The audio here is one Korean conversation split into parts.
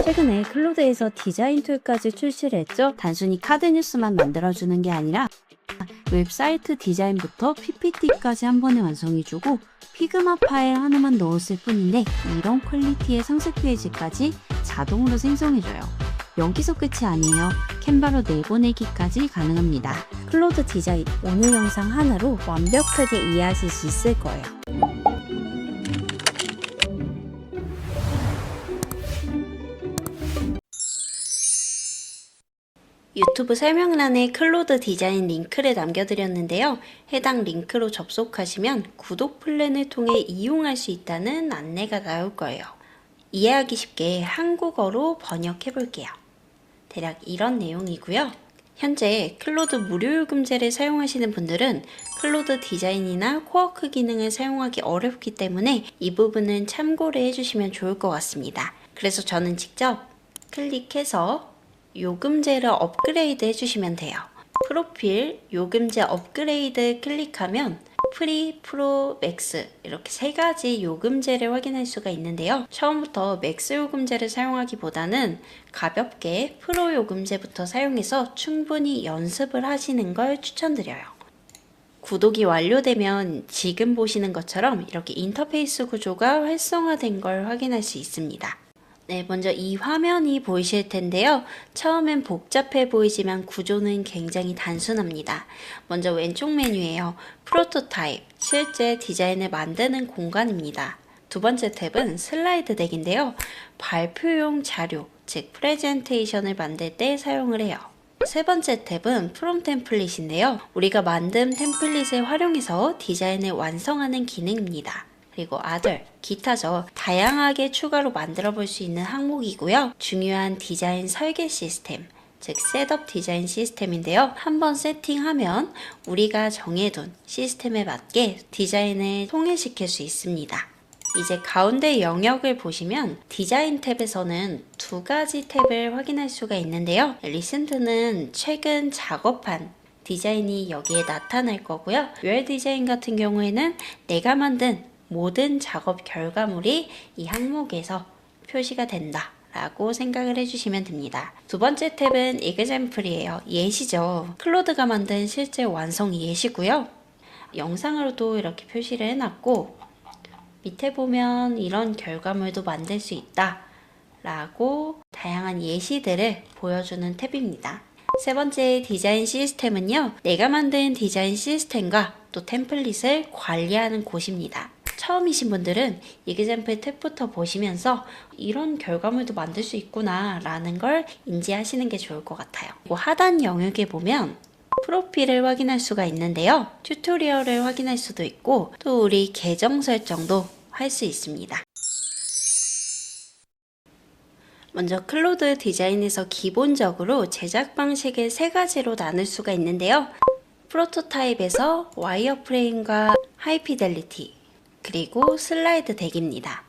최근에 클로드에서 디자인 툴까지 출시를 했죠. 단순히 카드 뉴스만 만들어주는 게 아니라 웹사이트 디자인부터 PPT까지 한 번에 완성해주고 피그마 파일 하나만 넣었을 뿐인데 이런 퀄리티의 상세 페이지까지 자동으로 생성해줘요. 여기서 끝이 아니에요. 캔바로 내보내기까지 가능합니다. 클로드 디자인 오늘 영상 하나로 완벽하게 이해하실 수 있을 거예요. 유튜브 설명란에 클로드 디자인 링크를 남겨드렸는데요. 해당 링크로 접속하시면 구독 플랜을 통해 이용할 수 있다는 안내가 나올 거예요. 이해하기 쉽게 한국어로 번역해 볼게요. 대략 이런 내용이고요. 현재 클로드 무료 요금제를 사용하시는 분들은 클로드 디자인이나 코워크 기능을 사용하기 어렵기 때문에 이 부분은 참고를 해주시면 좋을 것 같습니다. 그래서 저는 직접 클릭해서 요금제를 업그레이드 해주시면 돼요. 프로필, 요금제 업그레이드 클릭하면 프리, 프로, 맥스 이렇게 세 가지 요금제를 확인할 수가 있는데요. 처음부터 맥스 요금제를 사용하기보다는 가볍게 프로 요금제부터 사용해서 충분히 연습을 하시는 걸 추천드려요. 구독이 완료되면 지금 보시는 것처럼 이렇게 인터페이스 구조가 활성화된 걸 확인할 수 있습니다. 네, 먼저 이 화면이 보이실 텐데요. 처음엔 복잡해 보이지만 구조는 굉장히 단순합니다. 먼저 왼쪽 메뉴에요. 프로토타입, 실제 디자인을 만드는 공간입니다. 두 번째 탭은 슬라이드 덱인데요. 발표용 자료, 즉 프레젠테이션을 만들 때 사용을 해요. 세 번째 탭은 프롬 템플릿인데요. 우리가 만든 템플릿을 활용해서 디자인을 완성하는 기능입니다. 그리고 other, 기타죠. 다양하게 추가로 만들어 볼 수 있는 항목이고요. 중요한 디자인 설계 시스템, 즉 셋업 디자인 시스템인데요. 한번 세팅하면 우리가 정해둔 시스템에 맞게 디자인을 통일시킬 수 있습니다. 이제 가운데 영역을 보시면 디자인 탭에서는 두 가지 탭을 확인할 수가 있는데요. 리센트는 최근 작업한 디자인이 여기에 나타날 거고요. 듀얼 디자인 같은 경우에는 내가 만든 모든 작업 결과물이 이 항목에서 표시가 된다 라고 생각을 해주시면 됩니다. 두 번째 탭은 example이에요. 예시죠. 클로드가 만든 실제 완성 예시고요. 영상으로도 이렇게 표시를 해놨고 밑에 보면 이런 결과물도 만들 수 있다 라고 다양한 예시들을 보여주는 탭입니다. 세 번째 디자인 시스템은요. 내가 만든 디자인 시스템과 또 템플릿을 관리하는 곳입니다. 처음이신 분들은 example 탭부터 보시면서 이런 결과물도 만들 수 있구나 라는 걸 인지하시는 게 좋을 것 같아요. 그리고 하단 영역에 보면 프로필을 확인할 수가 있는데요. 튜토리얼을 확인할 수도 있고 또 우리 계정 설정도 할 수 있습니다. 먼저 클로드 디자인에서 기본적으로 제작 방식을 세 가지로 나눌 수가 있는데요. 프로토타입에서 와이어프레임과 하이피델리티 그리고 슬라이드 덱입니다.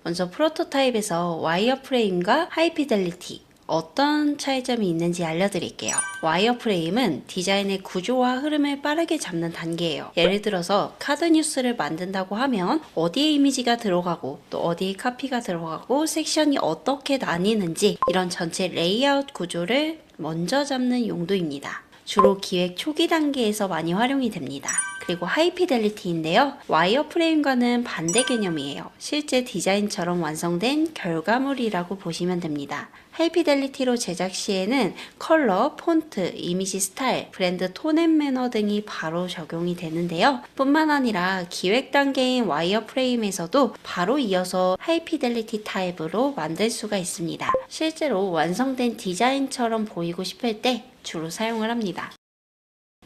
먼저 프로토타입에서 와이어프레임과 하이피델리티 어떤 차이점이 있는지 알려드릴게요. 와이어프레임은 디자인의 구조와 흐름을 빠르게 잡는 단계예요. 예를 들어서 카드 뉴스를 만든다고 하면 어디에 이미지가 들어가고 또 어디에 카피가 들어가고 섹션이 어떻게 나뉘는지 이런 전체 레이아웃 구조를 먼저 잡는 용도입니다. 주로 기획 초기 단계에서 많이 활용이 됩니다. 그리고 하이피델리티인데요. 와이어프레임과는 반대 개념이에요. 실제 디자인처럼 완성된 결과물이라고 보시면 됩니다. 하이피델리티로 제작 시에는 컬러, 폰트, 이미지 스타일, 브랜드 톤 앤 매너 등이 바로 적용이 되는데요. 뿐만 아니라 기획 단계인 와이어프레임에서도 바로 이어서 하이피델리티 타입으로 만들 수가 있습니다. 실제로 완성된 디자인처럼 보이고 싶을 때 주로 사용을 합니다.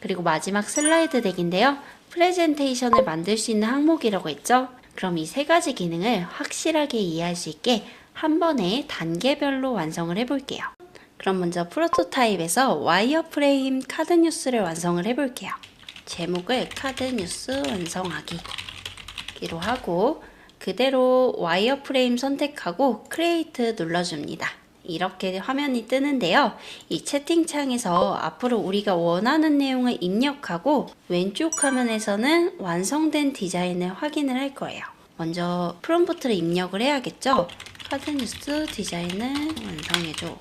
그리고 마지막 슬라이드 덱인데요. 프레젠테이션을 만들 수 있는 항목이라고 했죠? 그럼 이 세 가지 기능을 확실하게 이해할 수 있게 한 번에 단계별로 완성을 해볼게요. 그럼 먼저 프로토타입에서 와이어프레임 카드 뉴스를 완성을 해볼게요. 제목을 카드 뉴스 완성하기로 하고 그대로 와이어프레임 선택하고 크리에이트 눌러줍니다. 이렇게 화면이 뜨는데요. 이 채팅창에서 앞으로 우리가 원하는 내용을 입력하고 왼쪽 화면에서는 완성된 디자인을 확인을 할 거예요. 먼저 프롬프트를 입력을 해야겠죠. 카드뉴스 디자인을 완성해줘.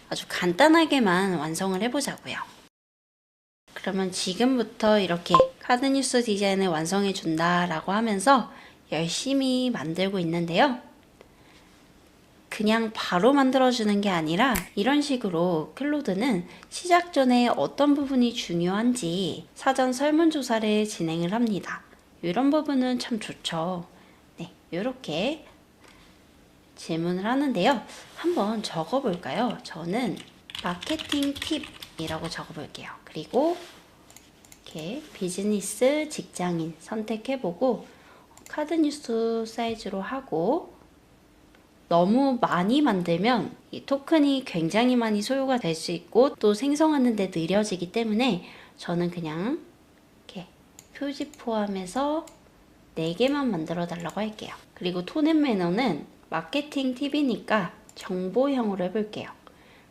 아주 간단하게만 완성을 해보자고요. 그러면 지금부터 이렇게 카드뉴스 디자인을 완성해준다 라고 하면서 열심히 만들고 있는데요. 그냥 바로 만들어주는 게 아니라 이런 식으로 클로드는 시작 전에 어떤 부분이 중요한지 사전 설문조사를 진행을 합니다. 이런 부분은 참 좋죠. 네, 이렇게 질문을 하는데요. 한번 적어볼까요? 저는 마케팅 팁이라고 적어볼게요. 그리고 이렇게 비즈니스 직장인 선택해보고 카드뉴스 사이즈로 하고, 너무 많이 만들면 이 토큰이 굉장히 많이 소요가 될 수 있고 또 생성하는데 느려지기 때문에 저는 그냥 이렇게 표지 포함해서 4개만 만들어 달라고 할게요. 그리고 톤앤 매너는 마케팅 팁이니까 정보형으로 해볼게요.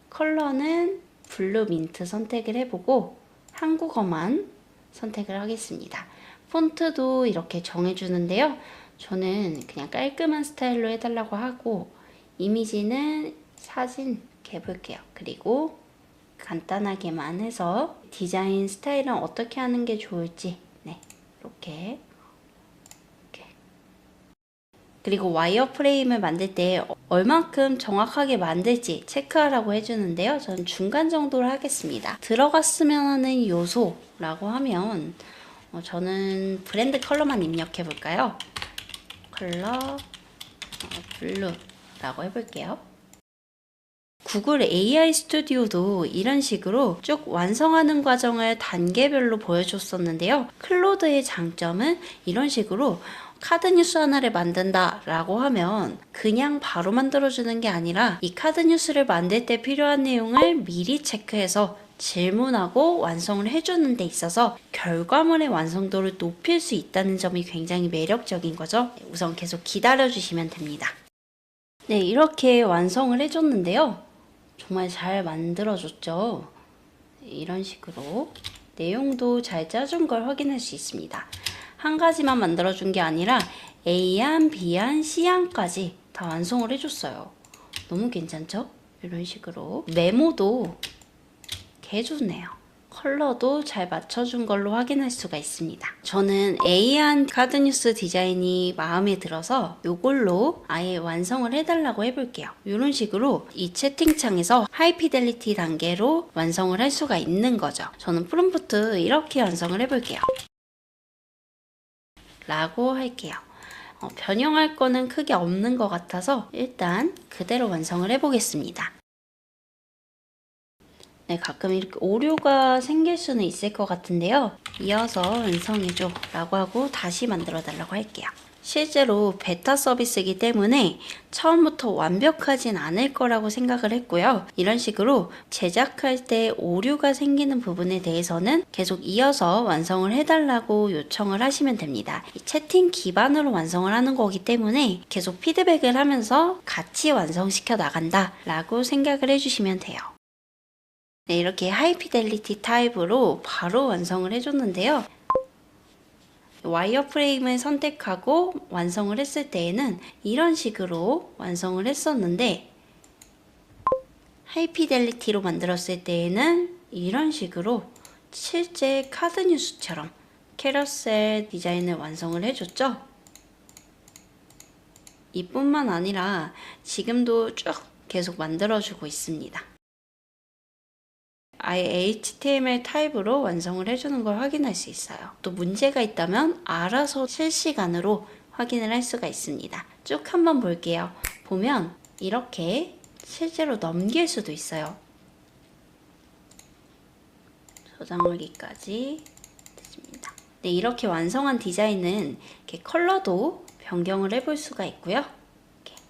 컬러는 블루 민트 선택을 해보고 한국어만 선택을 하겠습니다. 폰트도 이렇게 정해주는데요. 저는 그냥 깔끔한 스타일로 해달라고 하고, 이미지는 사진 이렇게 해볼게요. 그리고 간단하게만 해서 디자인 스타일은 어떻게 하는 게 좋을지, 네, 이렇게. 그리고 와이어 프레임을 만들 때 얼만큼 정확하게 만들지 체크하라고 해주는데요. 저는 중간 정도로 하겠습니다. 들어갔으면 하는 요소라고 하면 저는 브랜드 컬러만 입력해 볼까요? 컬러 블루라고 해볼게요. 구글 AI 스튜디오도 이런 식으로 쭉 완성하는 과정을 단계별로 보여줬었는데요. 클로드의 장점은 이런 식으로 카드뉴스 하나를 만든다 라고 하면 그냥 바로 만들어주는 게 아니라 이 카드뉴스를 만들 때 필요한 내용을 미리 체크해서 질문하고 완성을 해주는 데 있어서 결과물의 완성도를 높일 수 있다는 점이 굉장히 매력적인 거죠. 우선 계속 기다려주시면 됩니다. 네, 이렇게 완성을 해줬는데요. 정말 잘 만들어줬죠. 이런 식으로 내용도 잘 짜준 걸 확인할 수 있습니다. 한 가지만 만들어준 게 아니라 A안, B안, C안까지 다 완성을 해줬어요. 너무 괜찮죠? 이런 식으로 메모도 개 좋네요. 컬러도 잘 맞춰준 걸로 확인할 수가 있습니다. 저는 A안 카드뉴스 디자인이 마음에 들어서 이걸로 아예 완성을 해달라고 해볼게요. 이런 식으로 이 채팅창에서 하이피델리티 단계로 완성을 할 수가 있는 거죠. 저는 프롬프트 이렇게 완성을 해볼게요. 라고 할게요. 변형할 거는 크게 없는 것 같아서 일단 그대로 완성을 해보겠습니다. 네, 가끔 이렇게 오류가 생길 수는 있을 것 같은데요. 이어서 완성해줘 라고 하고 다시 만들어 달라고 할게요. 실제로 베타 서비스이기 때문에 처음부터 완벽하진 않을 거라고 생각을 했고요. 이런 식으로 제작할 때 오류가 생기는 부분에 대해서는 계속 이어서 완성을 해달라고 요청을 하시면 됩니다. 이 채팅 기반으로 완성을 하는 거기 때문에 계속 피드백을 하면서 같이 완성시켜 나간다 라고 생각을 해주시면 돼요. 네, 이렇게 하이피델리티 타입으로 바로 완성을 해줬는데요. 와이어 프레임을 선택하고 완성을 했을 때에는 이런 식으로 완성을 했었는데, 하이피델리티로 만들었을 때에는 이런 식으로 실제 카드뉴스처럼 캐러셀 디자인을 완성을 해줬죠. 이뿐만 아니라 지금도 쭉 계속 만들어주고 있습니다. 아예 HTML 타입으로 완성을 해주는 걸 확인할 수 있어요. 또 문제가 있다면 알아서 실시간으로 확인을 할 수가 있습니다. 쭉 한번 볼게요. 보면 이렇게 실제로 넘길 수도 있어요. 저장하기까지 됐습니다. 네, 이렇게 완성한 디자인은 이렇게 컬러도 변경을 해볼 수가 있고요. 이렇게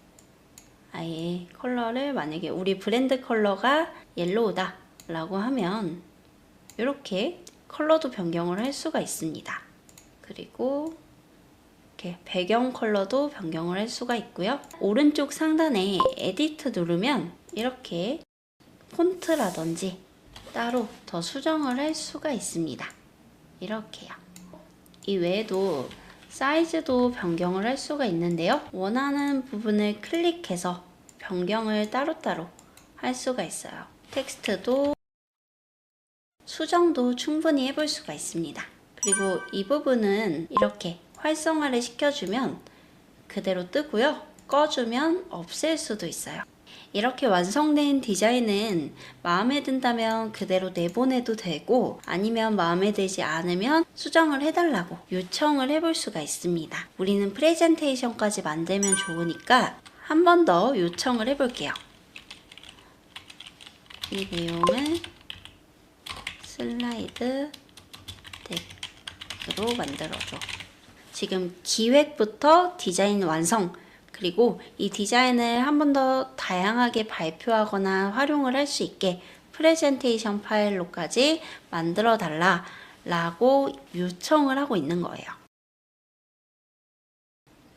아예 컬러를 만약에 우리 브랜드 컬러가 옐로우다 라고 하면 이렇게 컬러도 변경을 할 수가 있습니다. 그리고 이렇게 배경 컬러도 변경을 할 수가 있고요. 오른쪽 상단에 에디트 누르면 이렇게 폰트라든지 따로 더 수정을 할 수가 있습니다. 이렇게요. 이 외에도 사이즈도 변경을 할 수가 있는데요. 원하는 부분을 클릭해서 변경을 따로따로 할 수가 있어요. 텍스트도 수정도 충분히 해볼 수가 있습니다. 그리고 이 부분은 이렇게 활성화를 시켜주면 그대로 뜨고요. 꺼주면 없앨 수도 있어요. 이렇게 완성된 디자인은 마음에 든다면 그대로 내보내도 되고, 아니면 마음에 들지 않으면 수정을 해달라고 요청을 해볼 수가 있습니다. 우리는 프레젠테이션까지 만들면 좋으니까 한 번 더 요청을 해볼게요. 이 내용을 슬라이드 덱으로 만들어줘. 지금 기획부터 디자인 완성, 그리고 이 디자인을 한 번 더 다양하게 발표하거나 활용을 할 수 있게 프레젠테이션 파일로까지 만들어 달라 라고 요청을 하고 있는 거예요.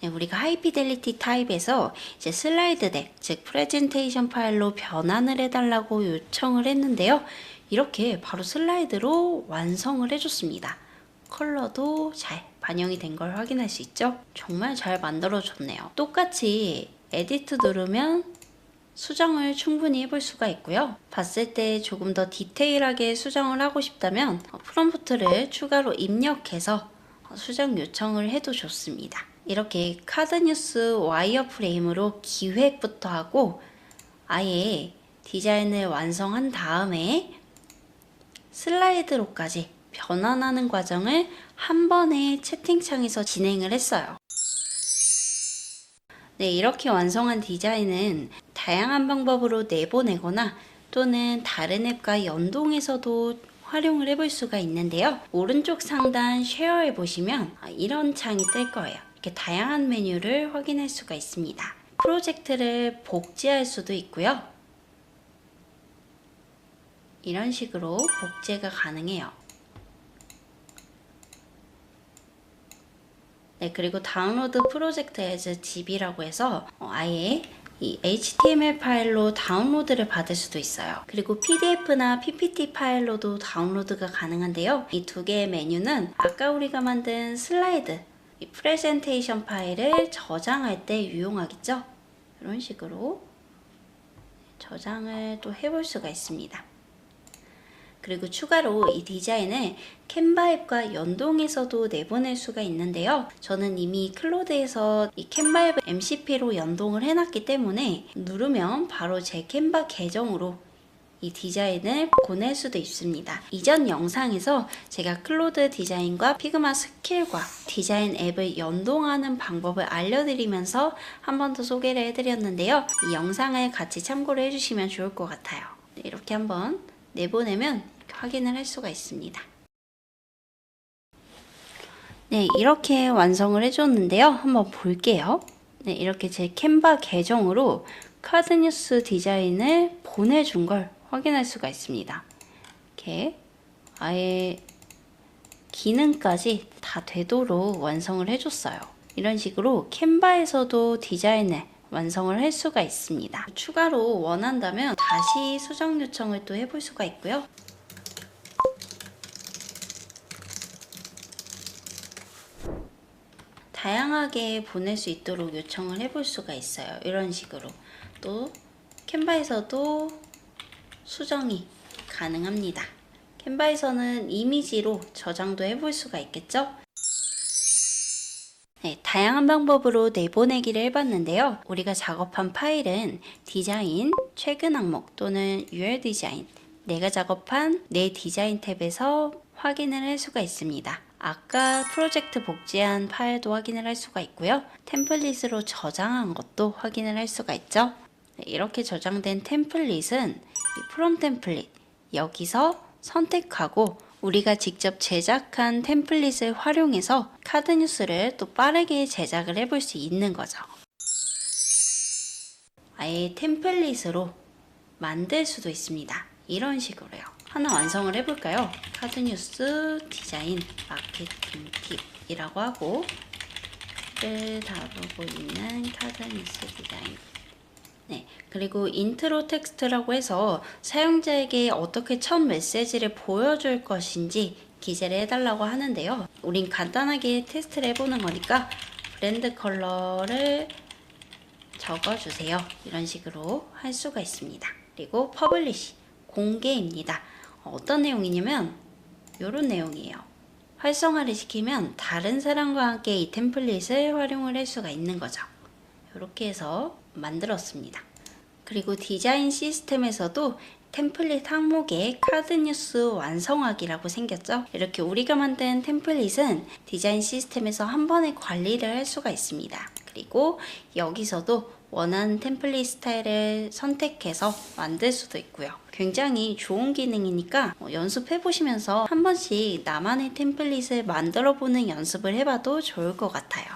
네, 우리가 하이피델리티 타입에서 이제 슬라이드 덱, 즉 프레젠테이션 파일로 변환을 해달라고 요청을 했는데요. 이렇게 바로 슬라이드로 완성을 해줬습니다. 컬러도 잘 반영이 된 걸 확인할 수 있죠? 정말 잘 만들어줬네요. 똑같이 에디트 누르면 수정을 충분히 해볼 수가 있고요. 봤을 때 조금 더 디테일하게 수정을 하고 싶다면 프롬프트를 추가로 입력해서 수정 요청을 해도 좋습니다. 이렇게 카드뉴스 와이어프레임으로 기획부터 하고 아예 디자인을 완성한 다음에 슬라이드로까지 변환하는 과정을 한 번에 채팅창에서 진행을 했어요. 네, 이렇게 완성한 디자인은 다양한 방법으로 내보내거나 또는 다른 앱과 연동해서도 활용을 해볼 수가 있는데요. 오른쪽 상단 쉐어에 보시면 이런 창이 뜰 거예요. 이렇게 다양한 메뉴를 확인할 수가 있습니다. 프로젝트를 복제할 수도 있고요. 이런 식으로 복제가 가능해요. 네, 그리고 다운로드 프로젝트 as zip이라고 해서 아예 이 HTML 파일로 다운로드를 받을 수도 있어요. 그리고 PDF나 PPT 파일로도 다운로드가 가능한데요. 이 두 개의 메뉴는 아까 우리가 만든 슬라이드, 이 프레젠테이션 파일을 저장할 때 유용하겠죠? 이런 식으로 저장을 또 해볼 수가 있습니다. 그리고 추가로 이 디자인을 캔바 앱과 연동해서도 내보낼 수가 있는데요. 저는 이미 클로드에서 이 캔바 앱을 MCP로 연동을 해놨기 때문에 누르면 바로 제 캔바 계정으로 이 디자인을 보낼 수도 있습니다. 이전 영상에서 제가 클로드 디자인과 피그마 스킬과 디자인 앱을 연동하는 방법을 알려드리면서 한 번 더 소개를 해드렸는데요. 이 영상을 같이 참고를 해주시면 좋을 것 같아요. 네, 이렇게 한번 내보내면 확인을 할 수가 있습니다. 네, 이렇게 완성을 해줬는데요. 한번 볼게요. 네, 이렇게 제 캔바 계정으로 카드뉴스 디자인을 보내준 걸 확인할 수가 있습니다. 이렇게 아예 기능까지 다 되도록 완성을 해줬어요. 이런 식으로 캔바에서도 디자인을 완성을 할 수가 있습니다. 추가로 원한다면 다시 수정 요청을 또 해볼 수가 있고요. 다양하게 보낼 수 있도록 요청을 해볼 수가 있어요. 이런 식으로 또 캔바에서도 수정이 가능합니다. 캔바에서는 이미지로 저장도 해볼 수가 있겠죠? 네, 다양한 방법으로 내보내기를 해봤는데요. 우리가 작업한 파일은 디자인, 최근 항목 또는 UR 디자인, 내가 작업한 내 디자인 탭에서 확인을 할 수가 있습니다. 아까 프로젝트 복제한 파일도 확인을 할 수가 있고요. 템플릿으로 저장한 것도 확인을 할 수가 있죠. 네, 이렇게 저장된 템플릿은 이 프롬 템플릿 여기서 선택하고 우리가 직접 제작한 템플릿을 활용해서 카드뉴스를 또 빠르게 제작을 해볼 수 있는 거죠. 아예 템플릿으로 만들 수도 있습니다. 이런 식으로요. 하나 완성을 해볼까요? 카드뉴스 디자인 마케팅 팁이라고 하고 를 다루고 있는 카드뉴스 디자인. 네, 그리고 인트로 텍스트라고 해서 사용자에게 어떻게 첫 메시지를 보여줄 것인지 기재를 해달라고 하는데요. 우린 간단하게 테스트를 해보는 거니까 브랜드 컬러를 적어주세요. 이런 식으로 할 수가 있습니다. 그리고 퍼블리시, 공개입니다. 어떤 내용이냐면 이런 내용이에요. 활성화를 시키면 다른 사람과 함께 이 템플릿을 활용을 할 수가 있는 거죠. 이렇게 해서 만들었습니다. 그리고 디자인 시스템에서도 템플릿 항목에 카드 뉴스 완성하기라고 생겼죠. 이렇게 우리가 만든 템플릿은 디자인 시스템에서 한 번에 관리를 할 수가 있습니다. 그리고 여기서도 원하는 템플릿 스타일을 선택해서 만들 수도 있고요. 굉장히 좋은 기능이니까 연습해 보시면서 한 번씩 나만의 템플릿을 만들어 보는 연습을 해봐도 좋을 것 같아요.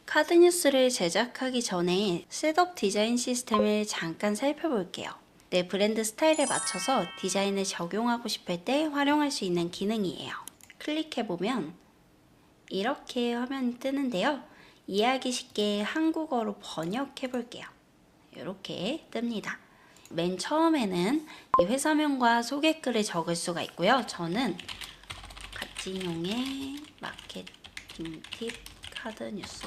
카드 뉴스를 제작하기 전에 셋업 디자인 시스템을 잠깐 살펴볼게요. 내 브랜드 스타일에 맞춰서 디자인을 적용하고 싶을 때 활용할 수 있는 기능이에요. 클릭해보면 이렇게 화면이 뜨는데요. 이해하기 쉽게 한국어로 번역해볼게요. 이렇게 뜹니다. 맨 처음에는 이 회사명과 소개글을 적을 수가 있고요. 저는 갓진용의 마케팅 팁 카드 뉴스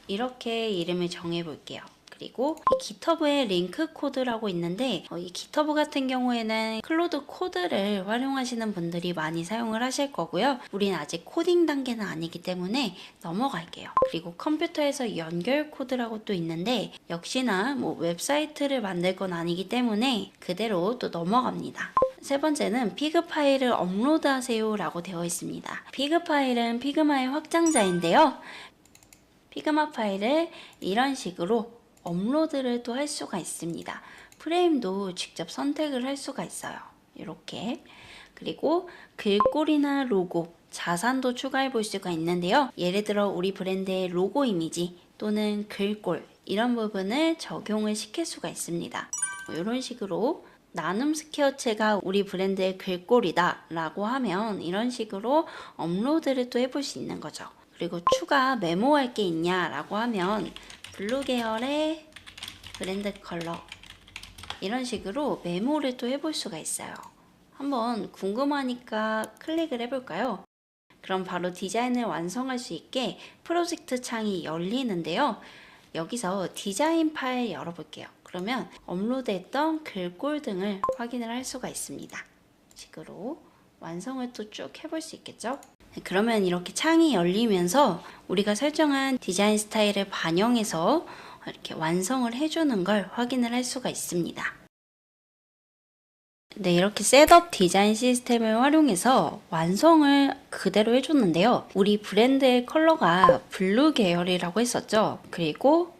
이렇게 이름을 정해 볼게요. 그리고 이 GitHub에 링크 코드라고 있는데 이 GitHub 같은 경우에는 클로드 코드를 활용하시는 분들이 많이 사용을 하실 거고요. 우린 아직 코딩 단계는 아니기 때문에 넘어갈게요. 그리고 컴퓨터에서 연결 코드라고 또 있는데 역시나 웹사이트를 만들 건 아니기 때문에 그대로 또 넘어갑니다. 세 번째는 피그 파일을 업로드 하세요 라고 되어 있습니다. 피그 파일은 피그마의 확장자인데요. 피그마 파일을 이런 식으로 업로드를 또 할 수가 있습니다. 프레임도 직접 선택을 할 수가 있어요. 이렇게. 그리고 글꼴이나 로고, 자산도 추가해 볼 수가 있는데요. 예를 들어 우리 브랜드의 로고 이미지 또는 글꼴 이런 부분을 적용을 시킬 수가 있습니다. 이런 식으로 나눔 스퀘어체가 우리 브랜드의 글꼴이다 라고 하면 이런 식으로 업로드를 또 해볼 수 있는 거죠. 그리고 추가 메모할 게 있냐 라고 하면 블루 계열의 브랜드 컬러 이런 식으로 메모를 또 해볼 수가 있어요. 한번 궁금하니까 클릭을 해볼까요? 그럼 바로 디자인을 완성할 수 있게 프로젝트 창이 열리는데요. 여기서 디자인 파일 열어볼게요. 그러면 업로드했던 글꼴 등을 확인을 할 수가 있습니다. 식으로 완성을 또 쭉 해볼 수 있겠죠? 그러면 이렇게 창이 열리면서 우리가 설정한 디자인 스타일을 반영해서 이렇게 완성을 해주는 걸 확인을 할 수가 있습니다. 네, 이렇게 셋업 디자인 시스템을 활용해서 완성을 그대로 해줬는데요. 우리 브랜드의 컬러가 블루 계열이라고 했었죠. 그리고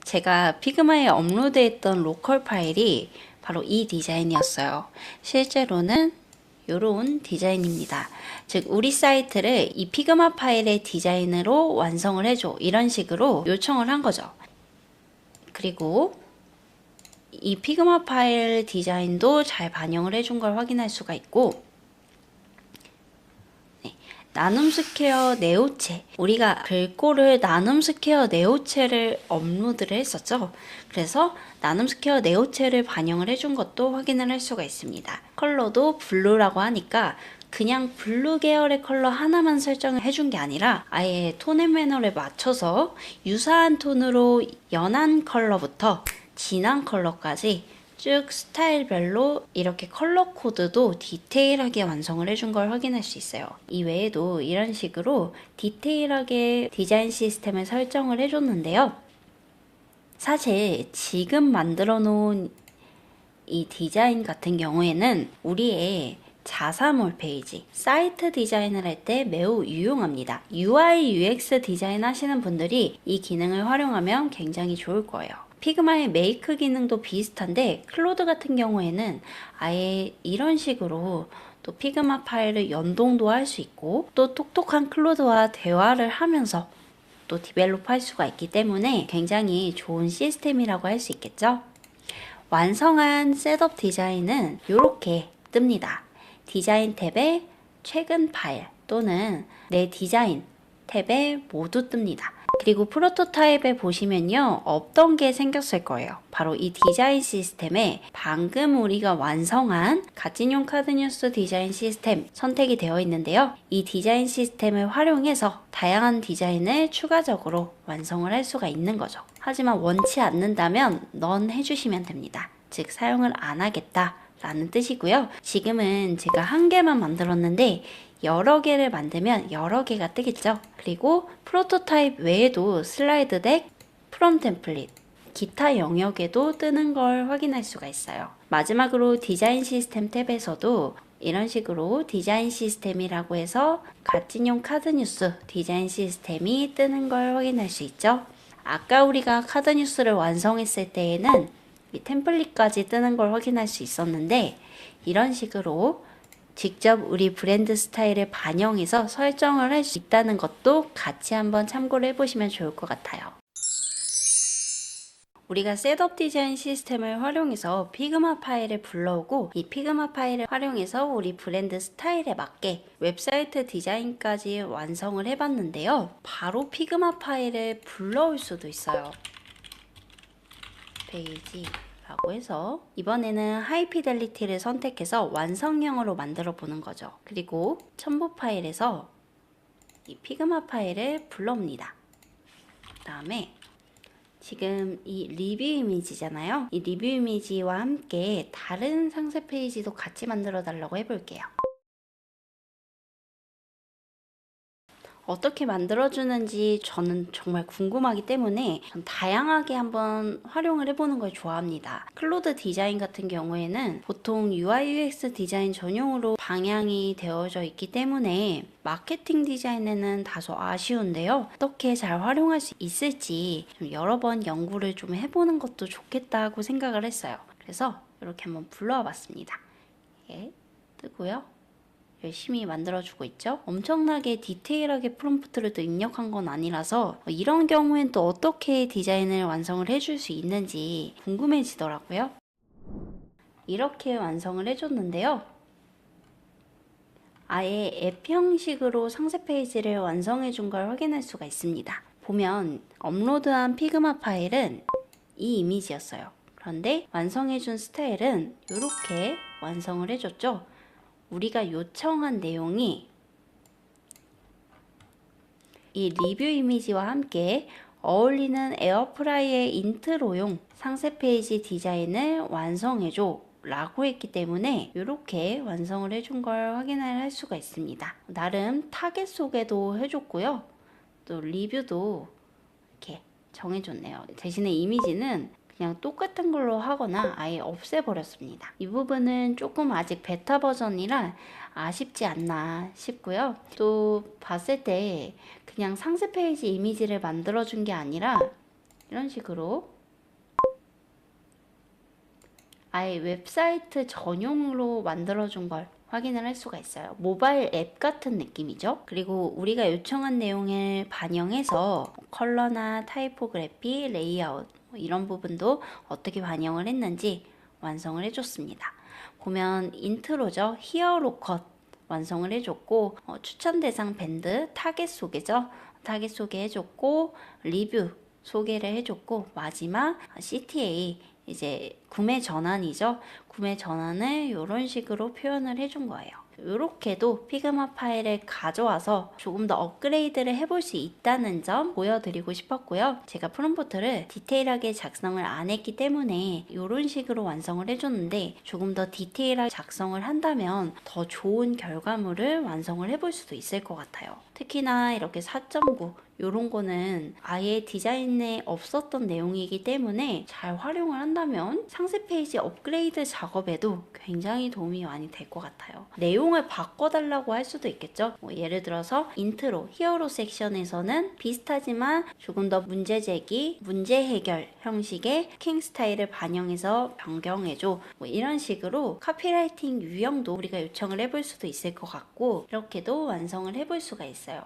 제가 피그마에 업로드했던 로컬 파일이 바로 이 디자인이었어요. 실제로는 이런 디자인입니다. 즉 우리 사이트를 이 피그마 파일의 디자인으로 완성을 해줘 이런 식으로 요청을 한 거죠. 그리고 이 피그마 파일 디자인도 잘 반영을 해준 걸 확인할 수가 있고 나눔 스퀘어 네오체 우리가 글꼴을 나눔 스퀘어 네오체를 업로드를 했었죠. 그래서 나눔 스퀘어 네오체를 반영을 해준 것도 확인을 할 수가 있습니다. 컬러도 블루라고 하니까 그냥 블루 계열의 컬러 하나만 설정을 해준 게 아니라 아예 톤 앤 매너를 맞춰서 유사한 톤으로 연한 컬러부터 진한 컬러까지 쭉 스타일별로 이렇게 컬러 코드도 디테일하게 완성을 해준 걸 확인할 수 있어요. 이 외에도 이런 식으로 디테일하게 디자인 시스템을 설정을 해줬는데요. 사실 지금 만들어 놓은 이 디자인 같은 경우에는 우리의 자사몰 페이지, 사이트 디자인을 할 때 매우 유용합니다. UI, UX 디자인 하시는 분들이 이 기능을 활용하면 굉장히 좋을 거예요. 피그마의 메이크 기능도 비슷한데 클로드 같은 경우에는 아예 이런 식으로 또 피그마 파일을 연동도 할 수 있고 또 똑똑한 클로드와 대화를 하면서 또 디벨롭 할 수가 있기 때문에 굉장히 좋은 시스템이라고 할 수 있겠죠. 완성한 셋업 디자인은 이렇게 뜹니다. 디자인 탭에 최근 파일 또는 내 디자인 탭에 모두 뜹니다. 그리고 프로토타입에 보시면요, 없던 게 생겼을 거예요. 바로 이 디자인 시스템에 방금 우리가 완성한 갓진용 카드뉴스 디자인 시스템 선택이 되어 있는데요. 이 디자인 시스템을 활용해서 다양한 디자인을 추가적으로 완성을 할 수가 있는 거죠. 하지만 원치 않는다면 넌 해주시면 됩니다. 즉 사용을 안 하겠다 라는 뜻이고요. 지금은 제가 한 개만 만들었는데 여러 개를 만들면 여러 개가 뜨겠죠. 그리고 프로토타입 외에도 슬라이드 덱, 프롬 템플릿, 기타 영역에도 뜨는 걸 확인할 수가 있어요. 마지막으로 디자인 시스템 탭에서도 이런 식으로 디자인 시스템이라고 해서 갓진용 카드뉴스 디자인 시스템이 뜨는 걸 확인할 수 있죠. 아까 우리가 카드뉴스를 완성했을 때에는 이 템플릿까지 뜨는 걸 확인할 수 있었는데, 이런 식으로 직접 우리 브랜드 스타일을 반영해서 설정을 할 수 있다는 것도 같이 한번 참고를 해보시면 좋을 것 같아요. 우리가 셋업 디자인 시스템을 활용해서 피그마 파일을 불러오고, 이 피그마 파일을 활용해서 우리 브랜드 스타일에 맞게 웹사이트 디자인까지 완성을 해봤는데요. 바로 피그마 파일을 불러올 수도 있어요. 페이지라고 해서 이번에는 하이피델리티를 선택해서 완성형으로 만들어 보는 거죠. 그리고 첨부 파일에서 이 피그마 파일을 불러옵니다. 그 다음에 지금 이 리뷰 이미지잖아요. 이 리뷰 이미지와 함께 다른 상세 페이지도 같이 만들어 달라고 해볼게요. 어떻게 만들어주는지 저는 정말 궁금하기 때문에 다양하게 한번 활용을 해보는 걸 좋아합니다. 클로드 디자인 같은 경우에는 보통 UI UX 디자인 전용으로 방향이 되어져 있기 때문에 마케팅 디자인에는 다소 아쉬운데요. 어떻게 잘 활용할 수 있을지 좀 여러 번 연구를 좀 해보는 것도 좋겠다고 생각을 했어요. 그래서 이렇게 한번 불러와 봤습니다. 예, 뜨고요. 열심히 만들어주고 있죠. 엄청나게 디테일하게 프롬프트를 또 입력한 건 아니라서 이런 경우엔 또 어떻게 디자인을 완성을 해줄 수 있는지 궁금해지더라고요. 이렇게 완성을 해줬는데요. 아예 앱 형식으로 상세 페이지를 완성해 준 걸 확인할 수가 있습니다. 보면 업로드한 피그마 파일은 이 이미지였어요. 그런데 완성해 준 스타일은 이렇게 완성을 해줬죠. 우리가 요청한 내용이 이 리뷰 이미지와 함께 어울리는 에어프라이의 인트로용 상세 페이지 디자인을 완성해줘 라고 했기 때문에 이렇게 완성을 해준 걸 확인할 수가 있습니다. 나름 타겟 소개도 해줬고요. 또 리뷰도 이렇게 정해줬네요. 대신에 이미지는 그냥 똑같은 걸로 하거나 아예 없애버렸습니다. 이 부분은 조금 아직 베타 버전이라 아쉽지 않나 싶고요. 또 봤을 때 그냥 상세 페이지 이미지를 만들어준 게 아니라 이런 식으로 아예 웹사이트 전용으로 만들어준 걸 확인을 할 수가 있어요. 모바일 앱 같은 느낌이죠. 그리고 우리가 요청한 내용을 반영해서 컬러나 타이포그래피, 레이아웃 이런 부분도 어떻게 반영을 했는지 완성을 해줬습니다. 보면 인트로죠. 히어로 컷 완성을 해줬고, 추천 대상 밴드 타겟 소개죠. 타겟 소개해줬고, 리뷰 소개를 해줬고, 마지막 CTA 이제 구매 전환이죠. 구매 전환을 이런 식으로 표현을 해준 거예요. 이렇게도 피그마 파일을 가져와서 조금 더 업그레이드를 해볼 수 있다는 점 보여드리고 싶었고요. 제가 프롬프트를 디테일하게 작성을 안 했기 때문에 이런 식으로 완성을 해줬는데, 조금 더 디테일하게 작성을 한다면 더 좋은 결과물을 완성을 해볼 수도 있을 것 같아요. 특히나 이렇게 4.9 이런 거는 아예 디자인에 없었던 내용이기 때문에 잘 활용을 한다면 상세 페이지 업그레이드 작업에도 굉장히 도움이 많이 될 것 같아요. 내용을 바꿔달라고 할 수도 있겠죠. 예를 들어서 인트로, 히어로 섹션에서는 비슷하지만 조금 더 문제 제기, 문제 해결 형식의 킹 스타일을 반영해서 변경해줘. 이런 식으로 카피라이팅 유형도 우리가 요청을 해볼 수도 있을 것 같고, 이렇게도 완성을 해볼 수가 있어요.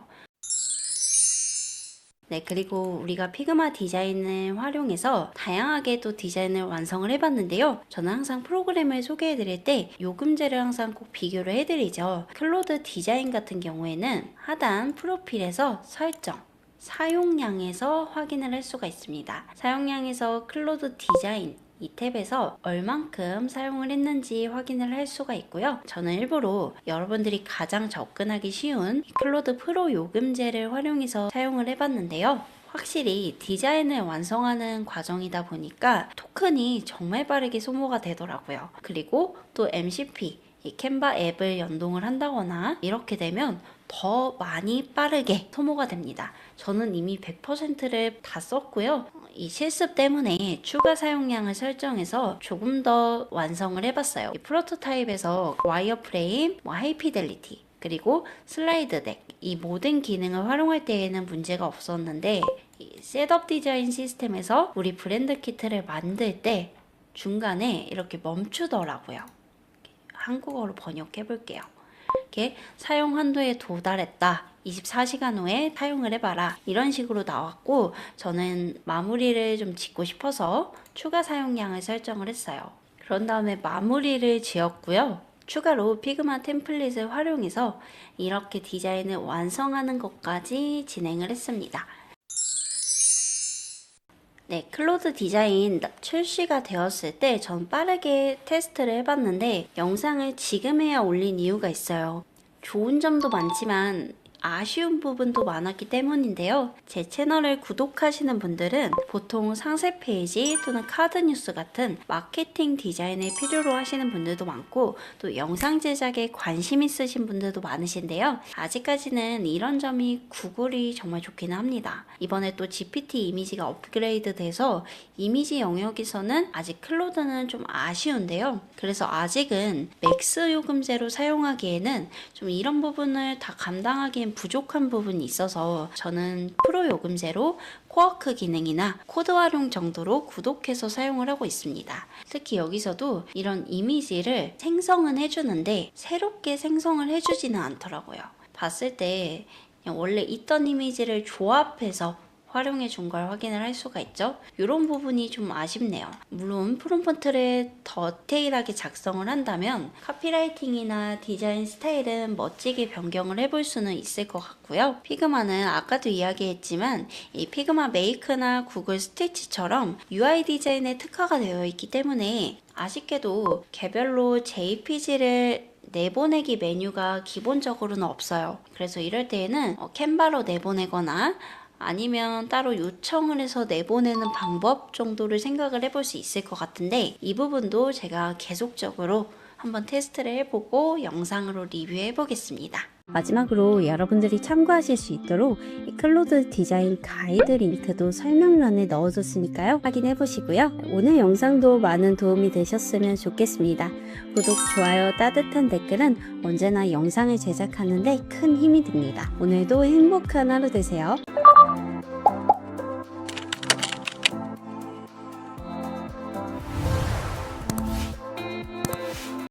네, 그리고 우리가 피그마 디자인을 활용해서 다양하게 또 디자인을 완성을 해봤는데요. 저는 항상 프로그램을 소개해드릴 때 요금제를 항상 꼭 비교를 해드리죠. 클로드 디자인 같은 경우에는 하단 프로필에서 설정, 사용량에서 확인을 할 수가 있습니다. 사용량에서 클로드 디자인 이 탭에서 얼만큼 사용을 했는지 확인을 할 수가 있고요. 저는 일부러 여러분들이 가장 접근하기 쉬운 클로드 프로 요금제를 활용해서 사용을 해봤는데요. 확실히 디자인을 완성하는 과정이다 보니까 토큰이 정말 빠르게 소모가 되더라고요. 그리고 또 MCP, 이 캔바 앱을 연동을 한다거나 이렇게 되면 더 많이 빠르게 소모가 됩니다. 저는 이미 100%를 다 썼고요. 이 실습 때문에 추가 사용량을 설정해서 조금 더 완성을 해봤어요. 이 프로토타입에서 와이어프레임, 하이피델리티, 그리고 슬라이드 덱, 이 모든 기능을 활용할 때에는 문제가 없었는데 이 셋업 디자인 시스템에서 우리 브랜드 키트를 만들 때 중간에 이렇게 멈추더라고요. 한국어로 번역해 볼게요. 이렇게 사용 한도에 도달했다. 24시간 후에 사용을 해봐라. 이런 식으로 나왔고 저는 마무리를 좀 짓고 싶어서 추가 사용량을 설정을 했어요. 그런 다음에 마무리를 지었고요. 추가로 피그마 템플릿을 활용해서 이렇게 디자인을 완성하는 것까지 진행을 했습니다. 네, 클로드 디자인 출시가 되었을 때 전 빠르게 테스트를 해봤는데 영상을 지금 해야 올린 이유가 있어요. 좋은 점도 많지만 아쉬운 부분도 많았기 때문인데요. 제 채널을 구독하시는 분들은 보통 상세 페이지 또는 카드 뉴스 같은 마케팅 디자인을 필요로 하시는 분들도 많고 또 영상 제작에 관심 있으신 분들도 많으신데요. 아직까지는 이런 점이 구글이 정말 좋기는 합니다. 이번에 또 GPT 이미지가 업그레이드 돼서 이미지 영역에서는 아직 클로드는 좀 아쉬운데요. 그래서 아직은 맥스 요금제로 사용하기에는 좀 이런 부분을 다 감당하기엔 부족한 부분이 있어서 저는 프로 요금제로 코어크 기능이나 코드 활용 정도로 구독해서 사용을 하고 있습니다. 특히 여기서도 이런 이미지를 생성은 해주는데 새롭게 생성을 해주지는 않더라고요. 봤을 때 그냥 원래 있던 이미지를 조합해서 활용해 준 걸 확인을 할 수가 있죠. 이런 부분이 좀 아쉽네요. 물론 프롬프트를 더 디테일하게 작성을 한다면 카피라이팅이나 디자인 스타일은 멋지게 변경을 해볼 수는 있을 것 같고요. 피그마는 아까도 이야기했지만 이 피그마 메이크나 구글 스티치처럼 UI 디자인에 특화가 되어 있기 때문에 아쉽게도 개별로 JPG를 내보내기 메뉴가 기본적으로는 없어요. 그래서 이럴 때에는 캔바로 내보내거나 아니면 따로 요청을 해서 내보내는 방법 정도를 생각을 해볼 수 있을 것 같은데 이 부분도 제가 계속적으로 한번 테스트를 해보고 영상으로 리뷰해 보겠습니다. 마지막으로 여러분들이 참고하실 수 있도록 이 클로드 디자인 가이드 링크도 설명란에 넣어뒀으니까요. 확인해 보시고요. 오늘 영상도 많은 도움이 되셨으면 좋겠습니다. 구독, 좋아요, 따뜻한 댓글은 언제나 영상을 제작하는 데 큰 힘이 됩니다. 오늘도 행복한 하루 되세요.